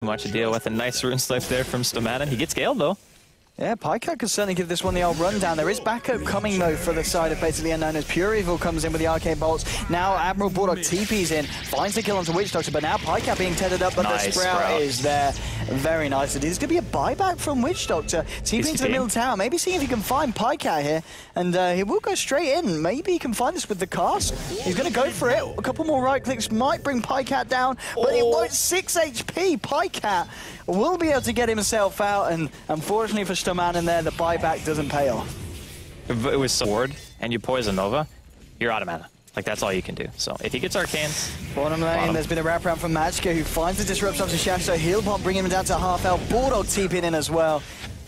Much to deal with. A nice rune slip there from Stomanin. He gets scaled though. Yeah, Pycat could certainly give this one the old rundown. There is backup coming, though, for the side of basically unknown as Pure Evil comes in with the arcane bolts. Now Admiral Bulldog TP's in, finds the kill onto Witch Doctor, but now Pycat being tethered up, but nice the Sprout is there. Very nice. It is going to be a buyback from Witch Doctor. TP into the middle tower, maybe seeing if he can find Pycat here, and he will go straight in. Maybe he can find this with the cast. He's going to go for it. A couple more right clicks might bring Pycat down, but it won't. 6 HP. Pycat will be able to get himself out, and unfortunately for Stomanin there, the buyback doesn't pay off. If it was Sword and you poison Nova, you're out of mana. Like, that's all you can do. So if he gets Arcane... Bottom lane, there's been a wraparound from Magicka, who finds the disruption to Shash, so he'll pop, bringing him down to half health. Bulldog TPing in as well,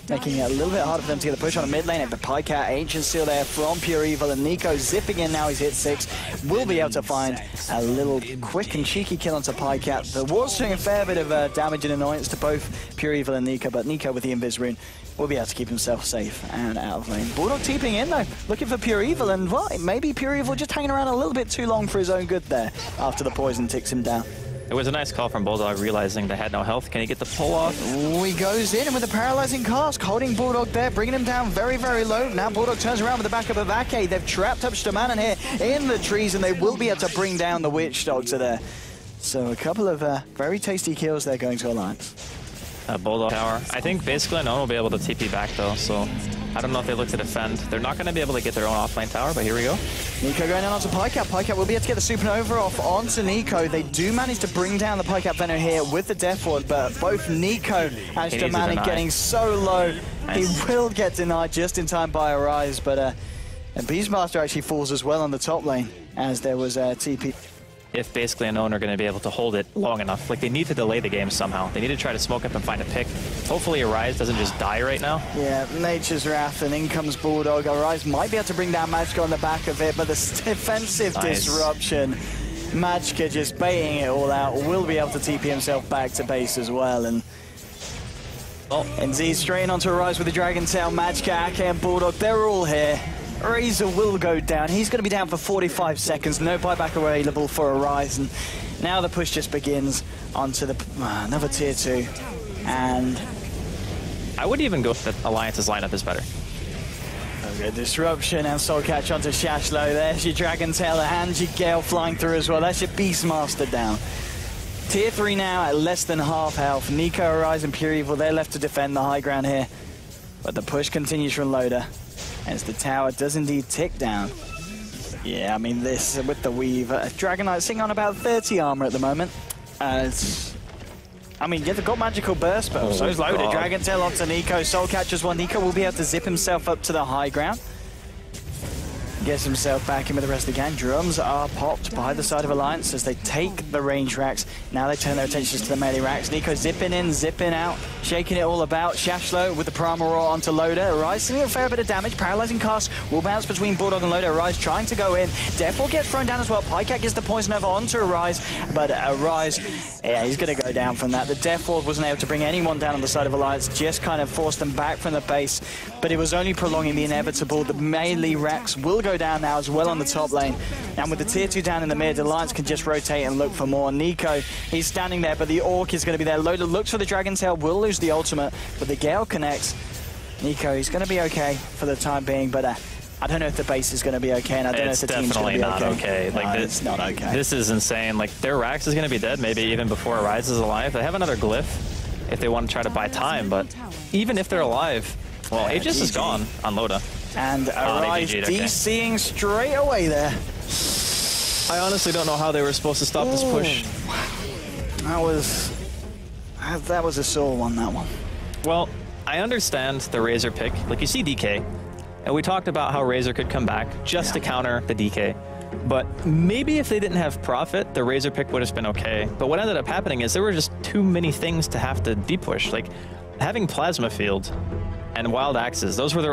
making it a little bit harder for them to get the push on the mid lane. But Pycat, Ancient Seal there from Pure Evil, and Nico zipping in now. He's hit 6. Will be able to find a little quick and cheeky kill onto Pycat. The ward's doing a fair bit of damage and annoyance to both Pure Evil and Nico, but Nico with the Invis rune will be able to keep himself safe and out of lane. Bulldog TPing in though, looking for Pure Evil, and well, maybe Pure Evil just hanging around a little bit too long for his own good there after the poison ticks him down. It was a nice call from Bulldog, realizing they had no health. Can he get the pull off? Ooh, he goes in, and with a paralyzing cast, holding Bulldog there, bringing him down very, very low. Now Bulldog turns around with the backup of Ake. They've trapped up Stomanin here in the trees, and they will be able to bring down the Witch Doctor there. So a couple of very tasty kills there going to Alliance. Bulldog tower. I think basically no one will be able to TP back though, so I don't know if they look to defend. They're not going to be able to get their own offlane tower, but here we go. Nico going down onto Pycat. Pycat will be able to get the Supernova off onto Nico. They do manage to bring down the Pycat Venom here with the Death Ward, but both Nico and Stomanin getting so low. Nice. He will get denied just in time by a Rise, but and Beastmaster actually falls as well on the top lane as there was a TP. If basically Unknown are going to be able to hold it long enough. Like, they need to delay the game somehow. They need to try to smoke up and find a pick. Hopefully Arise doesn't just die right now. Yeah, Nature's Wrath, and in comes Bulldog. Arise might be able to bring down Magicka on the back of it, but the defensive disruption, Magicka just baiting it all out, will be able to TP himself back to base as well. And NZ straight onto Arise with the Dragon Tail. Magicka, Ake, and Bulldog, they're all here. Razor will go down. He's going to be down for 45 seconds. No buyback available for Arise. And now the push just begins onto the another tier 2. And I would even go that Alliance's lineup is better. Okay, disruption and Soul Catch onto Shashlo. There's your Dragon Tail and your Gale flying through as well. That's your Beastmaster down. Tier 3 now at less than half health. Nico, Arise, and Pure Evil, they're left to defend the high ground here. But the push continues from Loader, as the tower does indeed tick down. Yeah, I mean, this with the weave. Dragon Knight sitting on about 30 armor at the moment. I mean, yeah, they've got magical burst, but so is Loaded. Dragon Tail onto Nico. Soul Catchers one. Nico will be able to zip himself up to the high ground. Gets himself back in with the rest of the gang. Drums are popped by the side of Alliance as they take the range racks. Now they turn their attentions to the melee racks. Nico zipping in, zipping out, shaking it all about. Shashlo with the Primal Roar onto Loader. Arise seeing a fair bit of damage. Paralyzing cast will bounce between Bulldog and Loader. Arise trying to go in. Death will get thrown down as well. Pycat gets the poison over onto Arise, but Arise, yeah, he's going to go down from that. The Death Ward wasn't able to bring anyone down on the side of Alliance, just kind of forced them back from the base, but it was only prolonging the inevitable. The melee racks will go down now as well on the top lane, and with the tier 2 down in the mid, Alliance can just rotate and look for more. Nico, he's standing there, but the Orc is going to be there. Loader looks for the Dragon Tail, will lose the ultimate, but the Gale connects. Nico, he's going to be okay for the time being, but I don't know if the base is going to be okay, and I don't know if the team's going to be okay. It's definitely not okay. Like, no, it's not okay. This is insane. Like, their Rax is going to be dead, maybe even before Arise is alive. They have another Glyph if they want to try to buy time, but even if they're alive, well, Aegis is gone on Loda. And Arise DCing straight away there. I honestly don't know how they were supposed to stop this push. That was a sore one, that one. Well, I understand the Razor pick. Like, you see DK, and we talked about how Razor could come back just to counter the DK. But maybe if they didn't have Prophet, the Razor pick would have been okay. But what ended up happening is there were just too many things to have to deep push. Like, having Plasma Field and Wild Axes, those were the